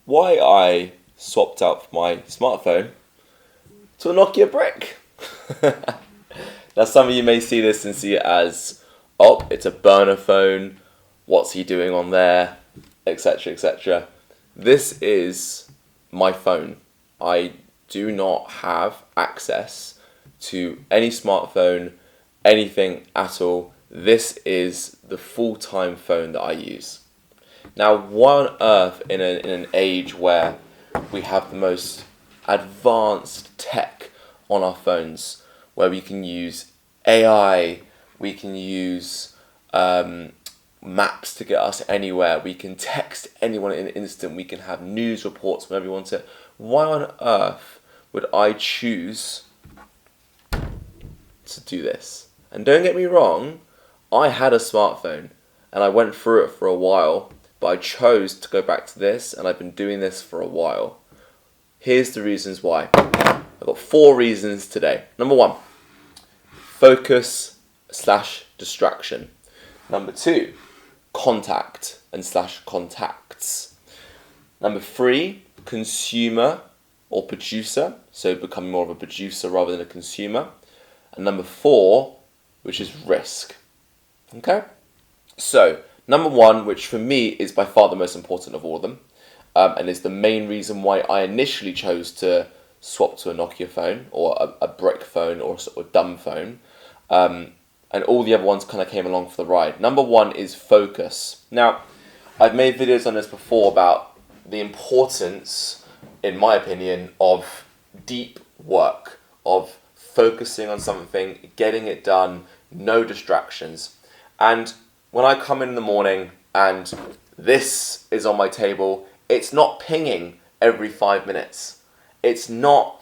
why I swapped out my smartphone to a Nokia brick. Now, some of you may see this and see it as, oh, it's a burner phone. What's he doing on there? Etc. etc. This is my phone. I do not have access to any smartphone, anything at all. This is the full-time phone that I use. Now, why on earth, in an age where we have the most advanced tech on our phones, where we can use AI, we can use maps to get us anywhere, we can text anyone in an instant, we can have news reports whenever we want it, why on earth would I choose to do this? And don't get me wrong, I had a smartphone and I went through it for a while, but I chose to go back to this, and I've been doing this for a while. Here's the reasons why. I've got 4 reasons today. Number 1, focus / distraction. Number 2, contact and / contacts. Number 3, consumer or producer, so becoming more of a producer rather than a consumer. And number 4, which is risk. Okay? So, number 1, which for me is by far the most important of all of them, and is the main reason why I initially chose to swap to a Nokia phone, or a brick phone, or a sort of dumb phone, and all the other ones kind of came along for the ride. Number 1 is focus. Now, I've made videos on this before about the importance, in my opinion, of deep work, of focusing on something, getting it done, no distractions. And when I come in the morning and this is on my table, it's not pinging every 5 minutes. It's not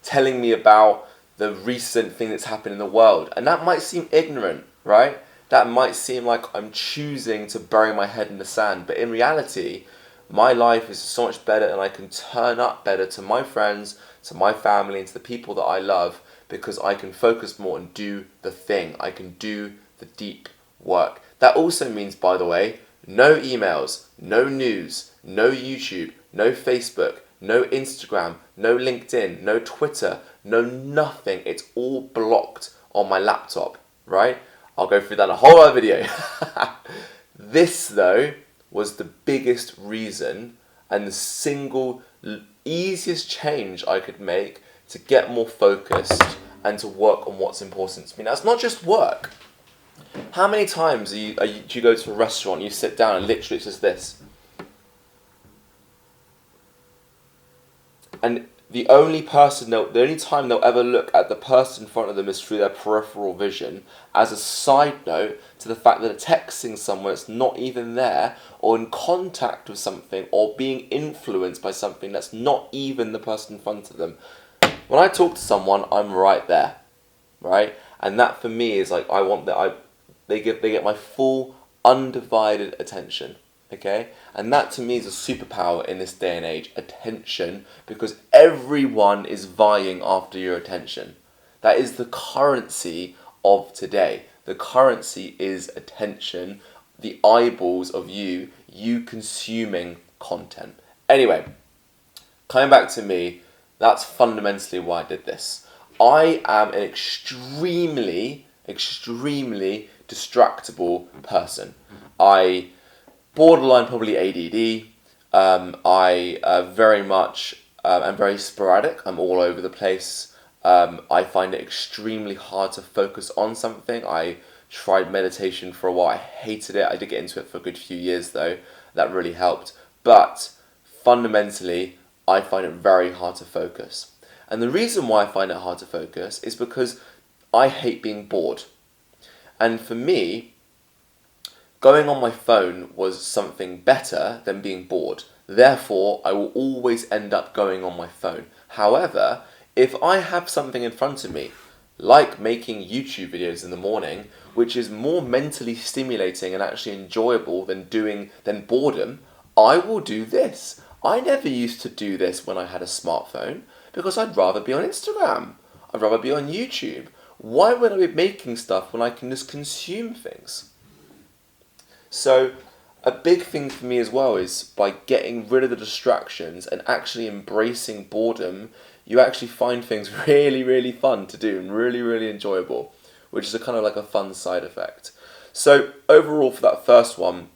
telling me about the recent thing that's happened in the world. And that might seem ignorant, right? That might seem like I'm choosing to bury my head in the sand. But in reality, my life is so much better, and I can turn up better to my friends, to my family, and to the people that I love, because I can focus more and do the thing. I can do the deep work. That also means, by the way, no emails, no news, no YouTube, no Facebook, no Instagram, no LinkedIn, no Twitter, no nothing. It's all blocked on my laptop, right? I'll go through that in a whole other video. This, though, was the biggest reason and the single easiest change I could make to get more focused and to work on what's important to me. Now, it's not just work. How many times do you go to a restaurant, you sit down and literally it's just this? And the only time they'll ever look at the person in front of them is through their peripheral vision, as a side note to the fact that they're texting someone that's not even there, or in contact with something, or being influenced by something that's not even the person in front of them. When I talk to someone, I'm right there, right? And that for me is like, they get my full, undivided attention, okay? And that to me is a superpower in this day and age, attention, because everyone is vying after your attention. That is the currency of today. The currency is attention, the eyeballs of you consuming content. Anyway, coming back to me, that's fundamentally why I did this. I am an extremely distractible person. I borderline probably ADD. I very much am very sporadic. I'm all over the place. I find it extremely hard to focus on something. I tried meditation for a while. I hated it. I did get into it for a good few years though. That really helped. But fundamentally, I find it very hard to focus. And the reason why I find it hard to focus is because I hate being bored. And for me, going on my phone was something better than being bored. Therefore, I will always end up going on my phone. However, if I have something in front of me, like making YouTube videos in the morning, which is more mentally stimulating and actually enjoyable than boredom, I will do this. I never used to do this when I had a smartphone because I'd rather be on Instagram. I'd rather be on YouTube. Why would I be making stuff when I can just consume things? So A big thing for me as well is by getting rid of the distractions and actually embracing boredom, you actually find things really, really fun to do and really, really enjoyable, which is a kind of like a fun side effect. So overall for that first one,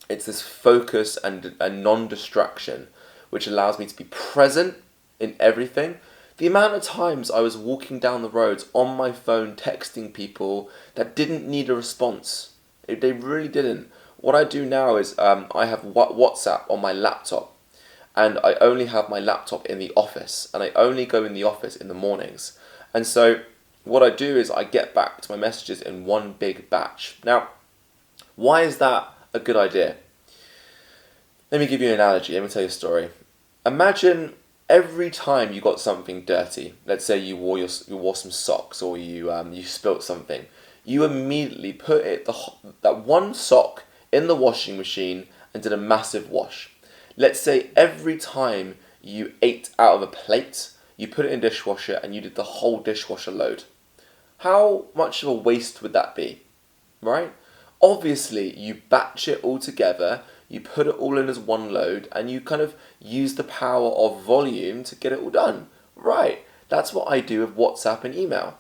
it's this focus and a non-distraction, which allows me to be present in everything. The amount of times I was walking down the roads on my phone texting people that didn't need a response. They really didn't. What I do now is I have WhatsApp on my laptop, and I only have my laptop in the office, and I only go in the office in the mornings. And so what I do is I get back to my messages in one big batch. Now, why is that a good idea? Let me give you an analogy. Let me tell you a story. Imagine every time you got something dirty. Let's say you wore some socks, or you spilt something. You immediately put that one sock in the washing machine and did a massive wash. Let's say every time you ate out of a plate, you put it in dishwasher and you did the whole dishwasher load. How much of a waste would that be, right? Obviously, you batch it all together, you put it all in as one load, and you kind of use the power of volume to get it all done. Right, that's what I do with WhatsApp and email.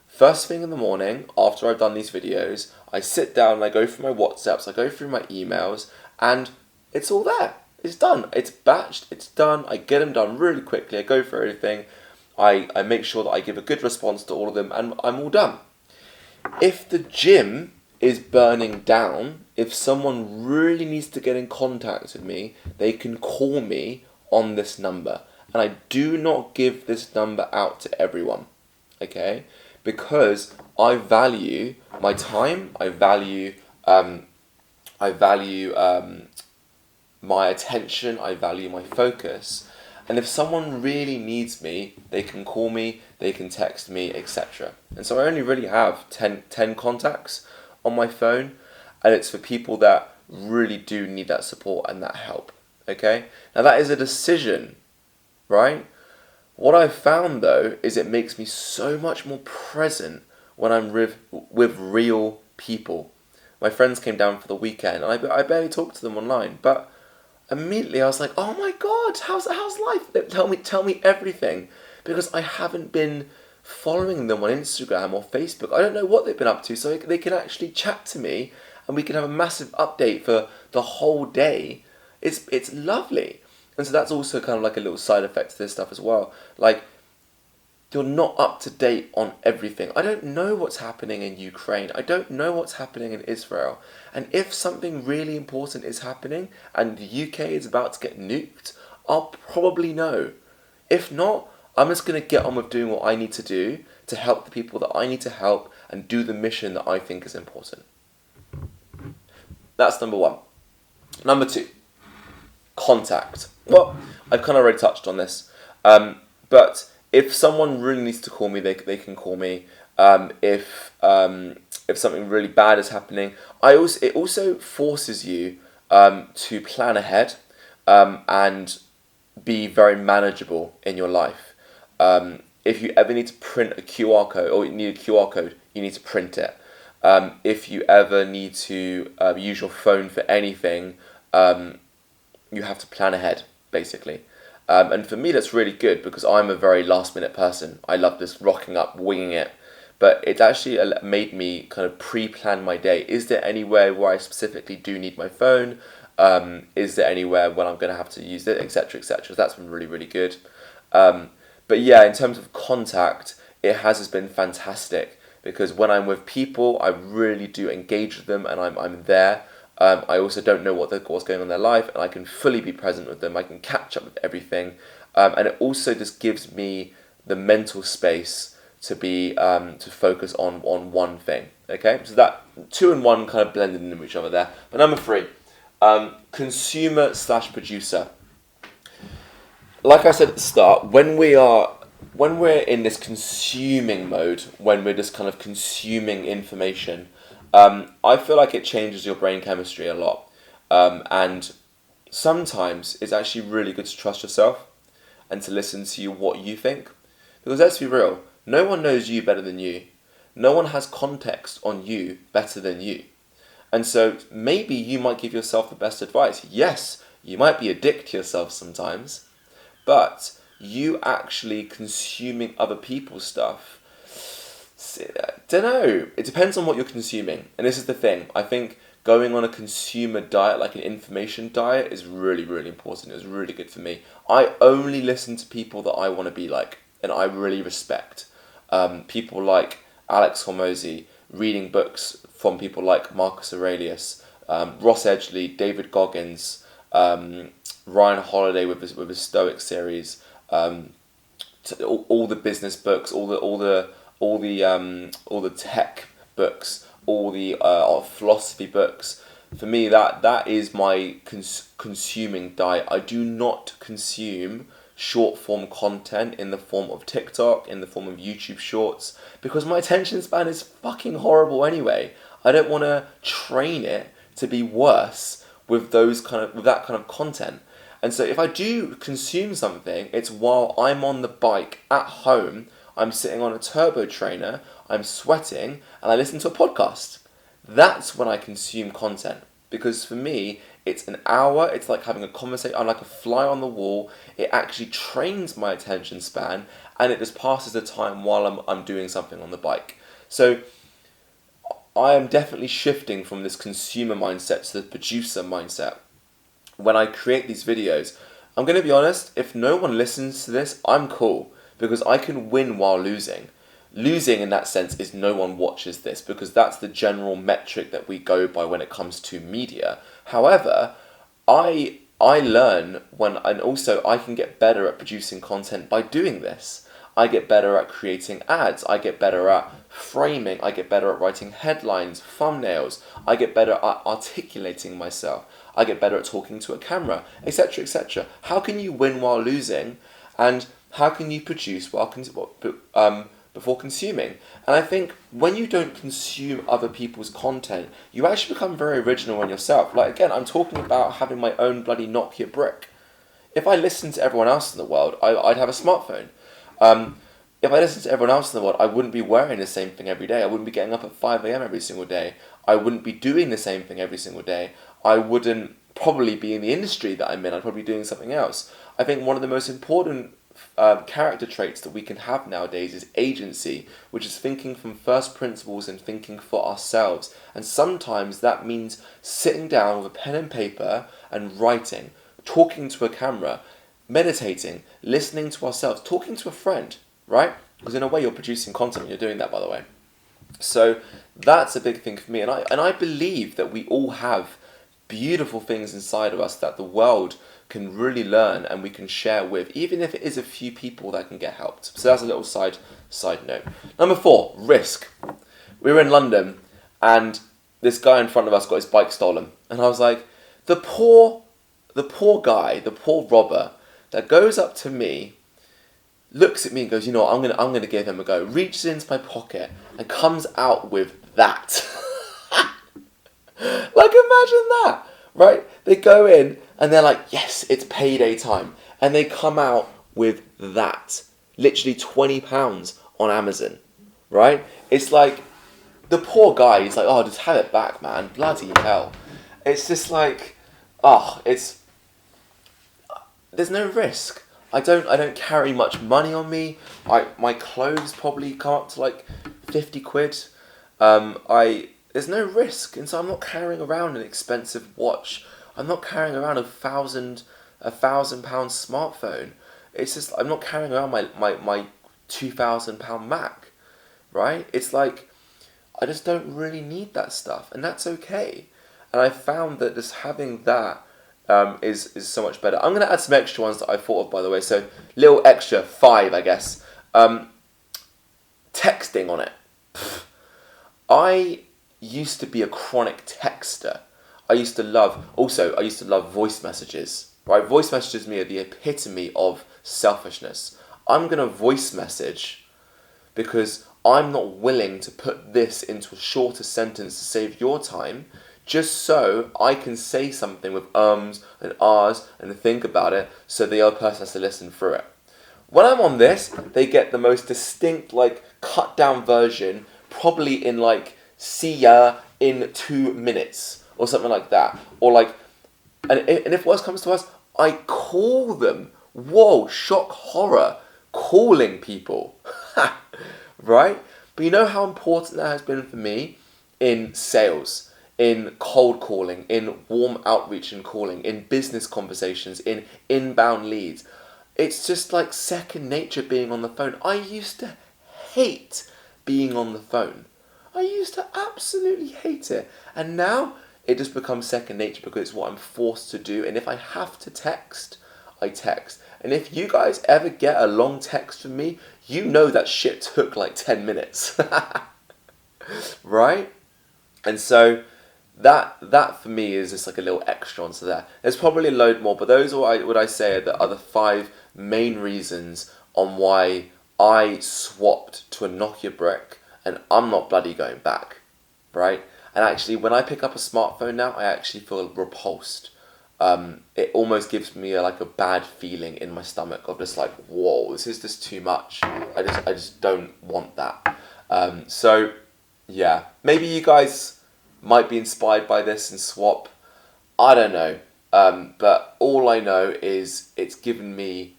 First thing in the morning, after I've done these videos, I sit down and I go through my WhatsApps, I go through my emails, and it's all there. It's done. It's batched, it's done. I get them done really quickly. I go through everything. I make sure that I give a good response to all of them, and I'm all done. If the gym is burning down, if someone really needs to get in contact with me, they can call me on this number. And I do not give this number out to everyone, okay? Because I value my time, I value my attention, I value my focus. And if someone really needs me, they can call me, they can text me, etc. And so I only really have 10 contacts on my phone, and it's for people that really do need that support and that help, okay? Now that is a decision, right? What I've found though is it makes me so much more present when I'm with real people. My friends came down for the weekend, and I barely talked to them online, but immediately I was like, oh my god, how's life? Tell me everything, because I haven't been following them on Instagram or Facebook. I don't know what they've been up to, so they can actually chat to me and we can have a massive update for the whole day. It's lovely. And so that's also kind of like a little side effect to this stuff as well. Like, you're not up to date on everything. I don't know what's happening in Ukraine. I don't know what's happening in Israel. And if something really important is happening and the UK is about to get nuked, I'll probably know. If not, I'm just going to get on with doing what I need to do to help the people that I need to help and do the mission that I think is important. That's number one. Number two, contact. Well, I've kind of already touched on this. But if someone really needs to call me, they can call me. If something really bad is happening, it also forces you to plan ahead and be very manageable in your life. If you ever need to print a QR code, or you need a QR code, you need to print it. If you ever need to use your phone for anything, you have to plan ahead, basically. And for me, that's really good because I'm a very last minute person. I love this rocking up, winging it. But it actually made me kind of pre-plan my day. Is there anywhere where I specifically do need my phone? Is there anywhere when I'm going to have to use it, etc., etc. So that's been really, really good. But yeah, in terms of contact, it has just been fantastic because when I'm with people, I really do engage with them and I'm there. I also don't know what's going on in their life, and I can fully be present with them. I can catch up with everything, and it also just gives me the mental space to be to focus on one thing. Okay, so that 2 and 1 kind of blended into each other there. But number 3, consumer/producer. Like I said at the start, when we're in this consuming mode, when we're just kind of consuming information, I feel like it changes your brain chemistry a lot. And sometimes it's actually really good to trust yourself and to listen to what you think. Because let's be real, no one knows you better than you. No one has context on you better than you. And so maybe you might give yourself the best advice. Yes, you might be a dick to yourself sometimes, but you actually consuming other people's stuff, don't know. It depends on what you're consuming. And this is the thing. I think going on a consumer diet, like an information diet, is really, really important. It was really good for me. I only listen to people that I want to be like, and I really respect. People like Alex Hormozy, reading books from people like Marcus Aurelius, Ross Edgley, David Goggins, Ryan Holiday with his Stoic series, all the business books, all the tech books, all the philosophy books. For me, that is my consuming diet. I do not consume short form content in the form of TikTok, in the form of YouTube Shorts, because my attention span is fucking horrible anyway. I don't want to train it to be worse with that kind of content. And so if I do consume something, it's while I'm on the bike at home, I'm sitting on a turbo trainer, I'm sweating, and I listen to a podcast. That's when I consume content. Because for me, it's an hour, it's like having a conversation, I'm like a fly on the wall. It actually trains my attention span, and it just passes the time while I'm doing something on the bike. So I am definitely shifting from this consumer mindset to the producer mindset. When I create these videos, I'm going to be honest, if no one listens to this, I'm cool, because I can win while losing. Losing in that sense is no one watches this, because that's the general metric that we go by when it comes to media. However, I learn and also I can get better at producing content by doing this. I get better at creating ads, I get better at framing, I get better at writing headlines, thumbnails, I get better at articulating myself, I get better at talking to a camera, etc., etc. How can you win while losing, and how can you produce before consuming? And I think when you don't consume other people's content, you actually become very original on yourself. Like, again, I'm talking about having my own bloody Nokia brick. If I listened to everyone else in the world, I'd have a smartphone. If I listened to everyone else in the world, I wouldn't be wearing the same thing every day. I wouldn't be getting up at 5 a.m. every single day. I wouldn't be doing the same thing every single day. I wouldn't probably be in the industry that I'm in. I'd probably be doing something else. I think one of the most important character traits that we can have nowadays is agency, which is thinking from first principles and thinking for ourselves. And sometimes that means sitting down with a pen and paper and writing, talking to a camera, meditating, listening to ourselves, talking to a friend, right? Because in a way you're producing content when you're doing that, by the way. So that's a big thing for me. And I believe that we all have beautiful things inside of us that the world can really learn and we can share with, even if it is a few people that can get helped. So that's a little side note. Number 4, risk. We were in London and this guy in front of us got his bike stolen. And I was like, the poor guy, the poor robber that goes up to me, looks at me and goes, you know what, I'm gonna give him a go. Reaches into my pocket and comes out with that. Like, imagine that, right? They go in and they're like, yes, it's payday time. And they come out with that. Literally £20 on Amazon, right? It's like, the poor guy, he's like, oh, just have it back, man. Bloody hell. It's just like, there's no risk. I don't carry much money on me. My clothes probably come up to like 50 quid. There's no risk, and so I'm not carrying around an expensive watch. I'm not carrying around a £1,000 smartphone. It's just, I'm not carrying around my £2,000 Mac, right? It's like, I just don't really need that stuff, and that's okay. And I found that just having that is so much better. I'm going to add some extra ones that I thought of, by the way. So, little extra, 5, I guess. Texting on it. I used to be a chronic texter. I used to love voice messages. Right? Voice messages me are the epitome of selfishness. I'm going to voice message because I'm not willing to put this into a shorter sentence to save your time, just so I can say something with ums and ahs and think about it so the other person has to listen through it. When I'm on this, they get the most distinct, like, cut down version, probably in like, see ya, in 2 minutes or something like that. Or like, and if worse comes to us, I call them. Whoa, shock, horror, calling people, right? But you know how important that has been for me in sales, in cold calling, in warm outreach and calling, in business conversations, in inbound leads. It's just like second nature being on the phone. I used to hate being on the phone. I used to absolutely hate it. And now it just becomes second nature because it's what I'm forced to do. And if I have to text, I text. And if you guys ever get a long text from me, you know that shit took like 10 minutes. Right? And so that for me is just like a little extra onto that. There's probably a load more, but those are what I say are the 5 main reasons on why I swapped to a Nokia brick, and I'm not bloody going back, right? And actually, when I pick up a smartphone now, I actually feel repulsed. It almost gives me like a bad feeling in my stomach of just like, whoa, this is just too much. I just don't want that. So yeah, maybe you guys might be inspired by this and swap. I don't know. But all I know is it's given me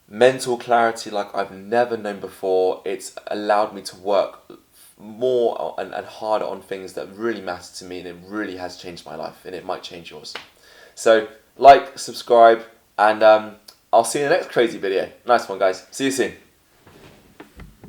mental clarity like I've never known before. It's allowed me to work more and harder on things that really matter to me, and it really has changed my life, and it might change yours. So like, subscribe, and I'll see you in the next crazy video. Nice one, guys. See you soon.